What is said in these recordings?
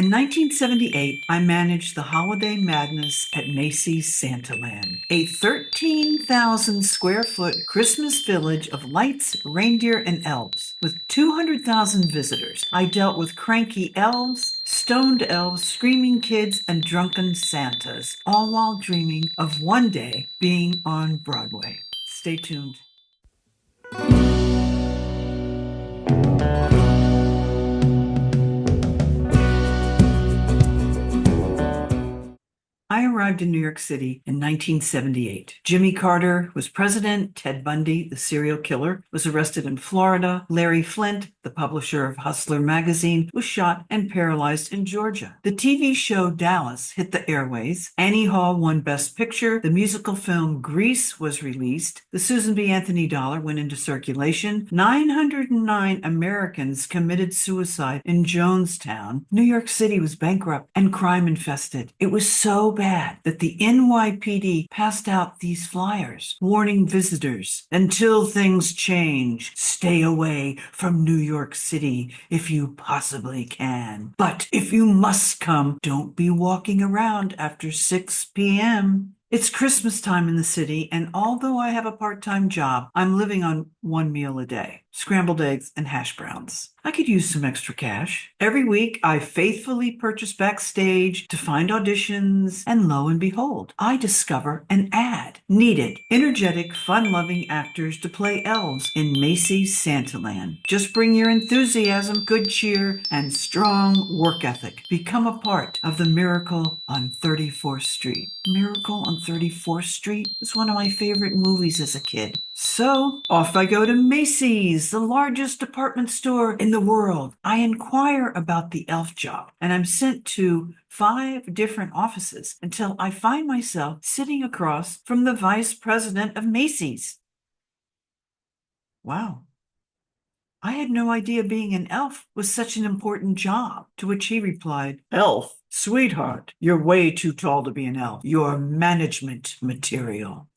In 1978, I managed the Holiday Madness at Macy's Santaland, a 13,000 square foot Christmas village of lights, reindeer, and elves. With 200,000 visitors, I dealt with cranky elves, stoned elves, screaming kids, and drunken Santas, all while dreaming of one day being on Broadway. Stay tuned. I arrived in New York City in 1978. Jimmy Carter was president. Ted Bundy, the serial killer, was arrested in Florida. Larry Flynt, the publisher of Hustler magazine, was shot and paralyzed in Georgia. The TV show Dallas hit the airways. Annie Hall won Best Picture. The musical film Grease was released. The Susan B. Anthony dollar went into circulation. 909 Americans committed suicide in Jonestown. New York City was bankrupt and crime infested. It was so bad that the NYPD passed out these flyers warning visitors, until things change, stay away from New York City if you possibly can. But if you must come, don't be walking around after 6 p.m. It's Christmas time in the city, and although I have a part-time job, I'm living on one meal a day, scrambled eggs and hash browns. I could use some extra cash. Every week, I faithfully purchase backstage to find auditions, and lo and behold, I discover an ad. Needed energetic, fun-loving actors to play elves in Macy's Santaland. Just bring your enthusiasm, good cheer, and strong work ethic. Become a part of the Miracle on 34th Street. Miracle on 34th Street was one of my favorite movies as a kid. So off I go to Macy's, the largest department store in the world. I inquire about the elf job, and I'm sent to 5 different offices until I find myself sitting across from the vice president of Macy's. Wow. I had no idea being an elf was such an important job, to which he replied, "Elf? Sweetheart, you're way too tall to be an elf. You're management material."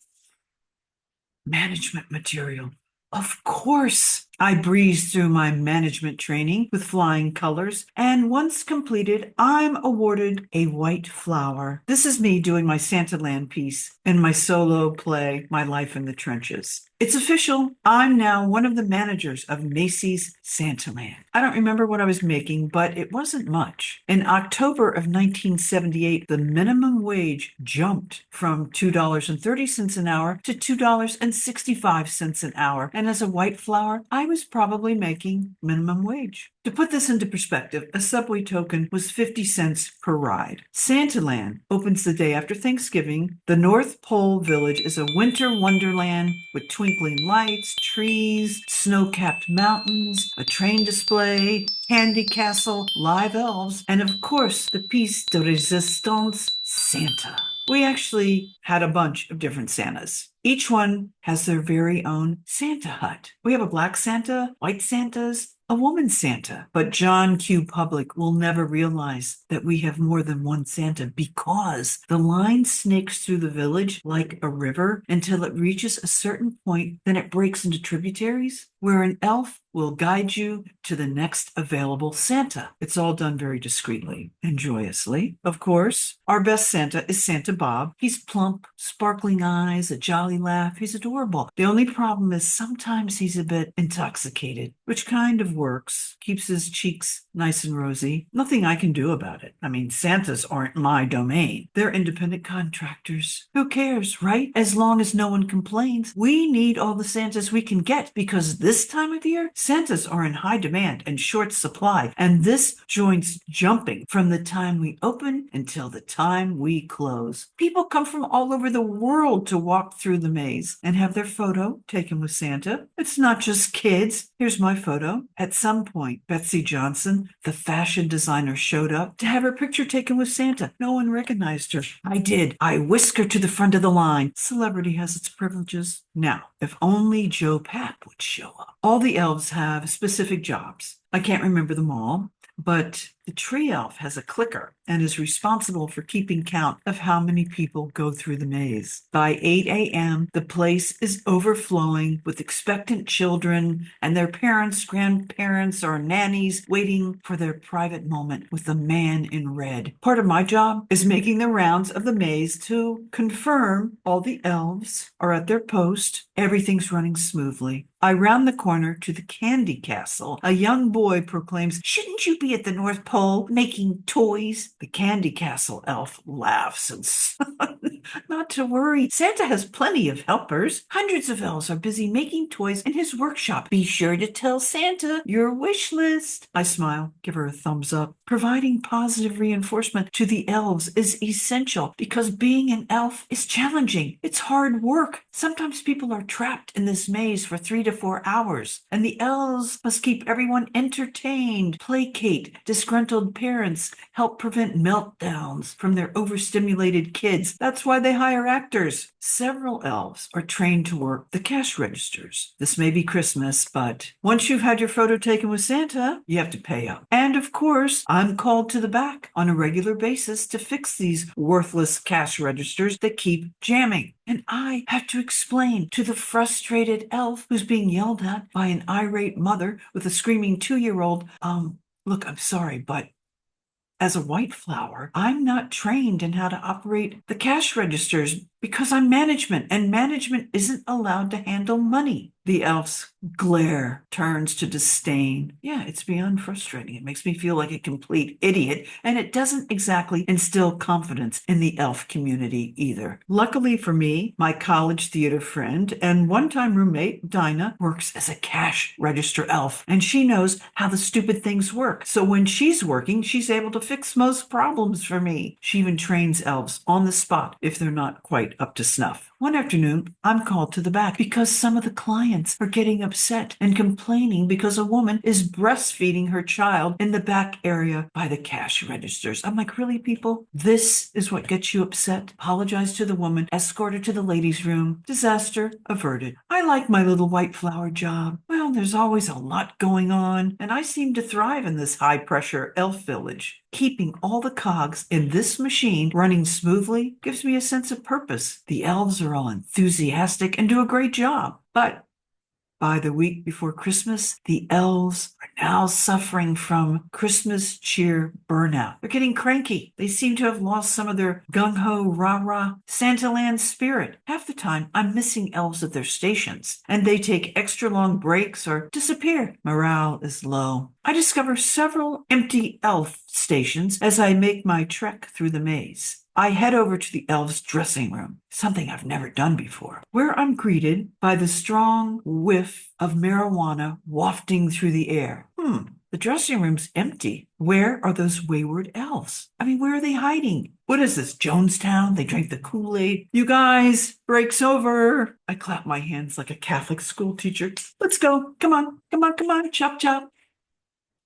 Management material. Of course, I breezed through my management training with flying colors, and once completed, I'm awarded a white flower. This is me doing my Santaland piece in my solo play, My Life in the Trenches. It's official. I'm now one of the managers of Macy's Santaland. I don't remember what I was making, but it wasn't much. In October of 1978, the minimum wage jumped from $2.30 an hour to $2.65 an hour. And as a white flower, I was probably making minimum wage. To put this into perspective, a subway token was 50 cents per ride. Santaland opens the day after Thanksgiving. The North Pole Village is a winter wonderland with twinkling lights, trees, snow-capped mountains, a train display, candy castle, live elves, and of course, the piece de resistance, Santa. We actually had a bunch of different Santas. Each one has their very own Santa hut. We have a black Santa, white Santas, a woman Santa. But John Q. Public will never realize that we have more than one Santa, because the line snakes through the village like a river until it reaches a certain point, then it breaks into tributaries where an elf will guide you to the next available Santa. It's all done very discreetly and joyously. Of course, our best Santa is Santa Bob. He's plump, sparkling eyes, a jolly laugh. He's adorable. The only problem is sometimes he's a bit intoxicated, which kind of works, keeps his cheeks nice and rosy. Nothing I can do about it. I mean, Santas aren't my domain. They're independent contractors. Who cares, right? As long as no one complains. We need all the Santas we can get, because this time of year, Santas are in high demand and short supply, and this joint's jumping from the time we open until the time we close. People come from all over the world to walk through the maze and have their photo taken with Santa. It's not just kids. Here's my photo. At some point, Betsy Johnson, the fashion designer, showed up to have her picture taken with Santa. No one recognized her. I did. I whisked her to the front of the line. Celebrity has its privileges. Now, if only Joe Papp would show up. All the elves have specific jobs. I can't remember them all. But the tree elf has a clicker and is responsible for keeping count of how many people go through the maze. By 8 a.m., the place is overflowing with expectant children and their parents, grandparents, or nannies waiting for their private moment with the man in red. Part of my job is making the rounds of the maze to confirm all the elves are at their post, everything's running smoothly. I round the corner to the candy castle. A young boy proclaims, "Shouldn't you be at the North Pole making toys?" The candy castle elf laughs and not to worry. Santa has plenty of helpers. Hundreds of elves are busy making toys in his workshop. Be sure to tell Santa your wish list. I smile, give her a thumbs up. Providing positive reinforcement to the elves is essential because being an elf is challenging. It's hard work. Sometimes people are trapped in this maze for 3 to 4 hours, and the elves must keep everyone entertained, placate disgruntled parents, help prevent meltdowns from their overstimulated kids. That's why they hire actors. Several elves are trained to work the cash registers. This may be Christmas, but once you've had your photo taken with Santa, you have to pay up. And of course, I'm called to the back on a regular basis to fix these worthless cash registers that keep jamming. And I have to explain to the frustrated elf who's being yelled at by an irate mother with a screaming 2-year-old, look, I'm sorry, but as a white flower, I'm not trained in how to operate the cash registers because I'm management, and management isn't allowed to handle money. The elf's glare turns to disdain. Yeah, it's beyond frustrating. It makes me feel like a complete idiot, and it doesn't exactly instill confidence in the elf community either. Luckily for me, my college theater friend and one-time roommate, Dinah, works as a cash register elf, and she knows how the stupid things work. So when she's working, she's able to fix most problems for me. She even trains elves on the spot if they're not quite up to snuff. One afternoon, I'm called to the back because some of the clients are getting upset and complaining because a woman is breastfeeding her child in the back area by the cash registers. I'm like, really, people? This is what gets you upset? Apologize to the woman, escort her to the ladies' room. Disaster averted. I like my little white flower job. Well, there's always a lot going on, and I seem to thrive in this high-pressure elf village. Keeping all the cogs in this machine running smoothly gives me a sense of purpose. The elves are all enthusiastic and do a great job. But by the week before Christmas, the elves are now suffering from Christmas cheer burnout. They're getting cranky. They seem to have lost some of their gung-ho, rah-rah Santaland spirit. Half the time, I'm missing elves at their stations, and they take extra long breaks or disappear. Morale is low. I discover several empty elf stations as I make my trek through the maze. I head over to the elves' dressing room, something I've never done before, where I'm greeted by the strong whiff of marijuana wafting through the air. The dressing room's empty. Where are those wayward elves? I mean, where are they hiding? What is this, Jonestown? They drank the Kool-Aid. You guys, break's over. I clap my hands like a Catholic school teacher. Let's go. Come on, come on, come on. Chop, chop.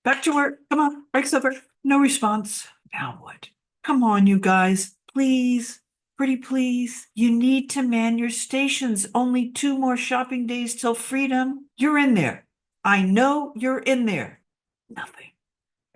Back to work. Come on, break's over. No response. Now what? Come on, you guys. Please, pretty please. You need to man your stations. Only 2 more shopping days till freedom. You're in there. I know you're in there. Nothing.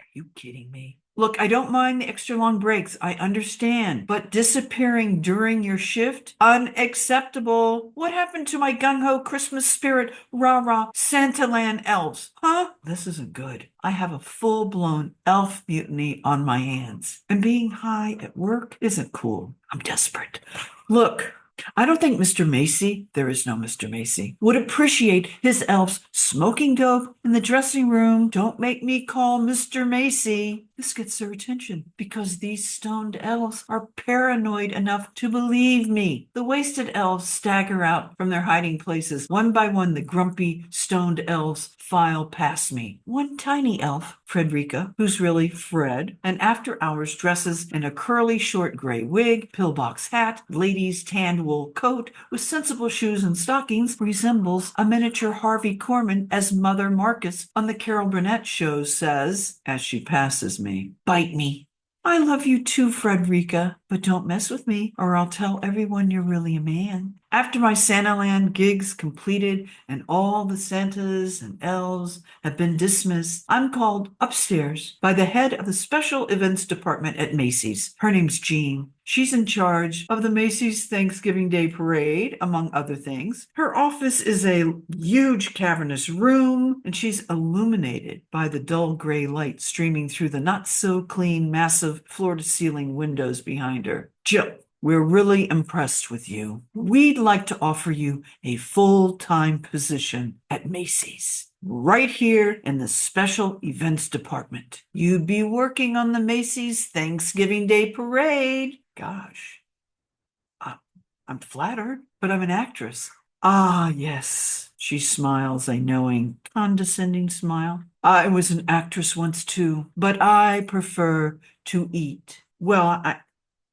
Are you kidding me? Look, I don't mind the extra long breaks. I understand. But disappearing during your shift? Unacceptable. What happened to my gung-ho Christmas spirit, rah-rah, Santaland elves? Huh? This isn't good. I have a full-blown elf mutiny on my hands. And being high at work isn't cool. I'm desperate. Look, I don't think Mr. Macy, there is no Mr. Macy, would appreciate his elves smoking dope in the dressing room. Don't make me call Mr. Macy. This gets their attention because these stoned elves are paranoid enough to believe me. The wasted elves stagger out from their hiding places. One by one, the grumpy, stoned elves file past me. One tiny elf, Frederica, who's really Fred, and after hours dresses in a curly short gray wig, pillbox hat, ladies' tanned wool coat with sensible shoes and stockings, resembles a miniature Harvey Korman as Mother Marcus on the Carol Burnett show says, as she passes me, "Bite me. I love you too, Frederica, but don't mess with me or I'll tell everyone you're really a man. After my Santaland gigs completed and all the Santas and elves have been dismissed, I'm called upstairs by the head of the special events department at Macy's. Her name's Jean. She's in charge of the Macy's Thanksgiving Day Parade, among other things. Her office is a huge cavernous room, and she's illuminated by the dull gray light streaming through the not-so-clean, massive floor-to-ceiling windows behind her. Jill, we're really impressed with you. We'd like to offer you a full-time position at Macy's, right here in the special events department. You'd be working on the Macy's Thanksgiving Day Parade. Gosh, I'm flattered, but I'm an actress. Ah, yes. She smiles a knowing, condescending smile. I was an actress once too, but I prefer to eat. Well,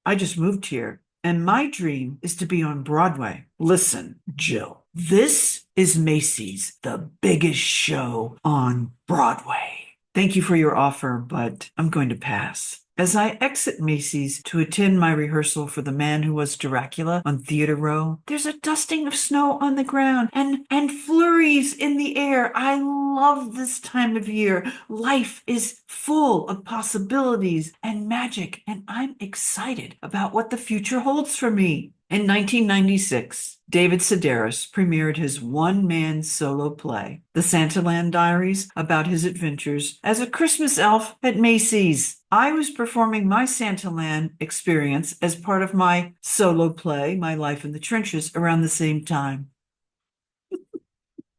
I just moved here, and my dream is to be on Broadway. Listen, Jill, this is Macy's, the biggest show on Broadway. Thank you for your offer, but I'm going to pass. As I exit Macy's to attend my rehearsal for The Man Who Was Dracula on Theater Row, there's a dusting of snow on the ground and flurries in the air. I love this time of year. Life is full of possibilities and magic, and I'm excited about what the future holds for me. In 1996, David Sedaris premiered his one-man solo play, The Santaland Diaries, about his adventures as a Christmas elf at Macy's. I was performing my Santaland experience as part of my solo play, My Life in the Trenches, around the same time.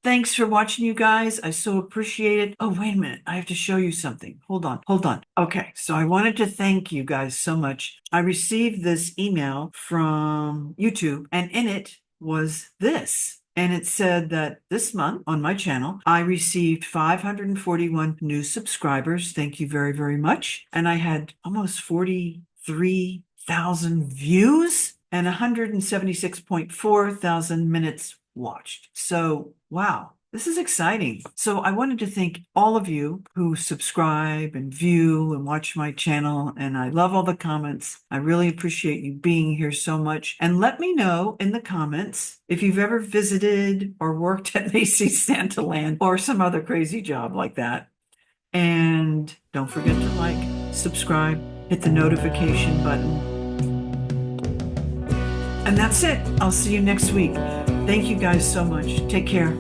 Thanks for watching, you guys. I so appreciate it. Oh, wait a minute. I have to show you something. Hold on. Okay, so I wanted to thank you guys so much. I received this email from YouTube, and in it was this. And it said that this month on my channel, I received 541 new subscribers. Thank you very, very much. And I had almost 43,000 views and 176.4 thousand minutes watched. So, wow, this is exciting. So I wanted to thank all of you who subscribe and view and watch my channel. And I love all the comments. I really appreciate you being here so much. And let me know in the comments if you've ever visited or worked at Macys Santaland or some other crazy job like that. And don't forget to like, subscribe, hit the notification button. And that's it. I'll see you next week. Thank you guys so much. Take care.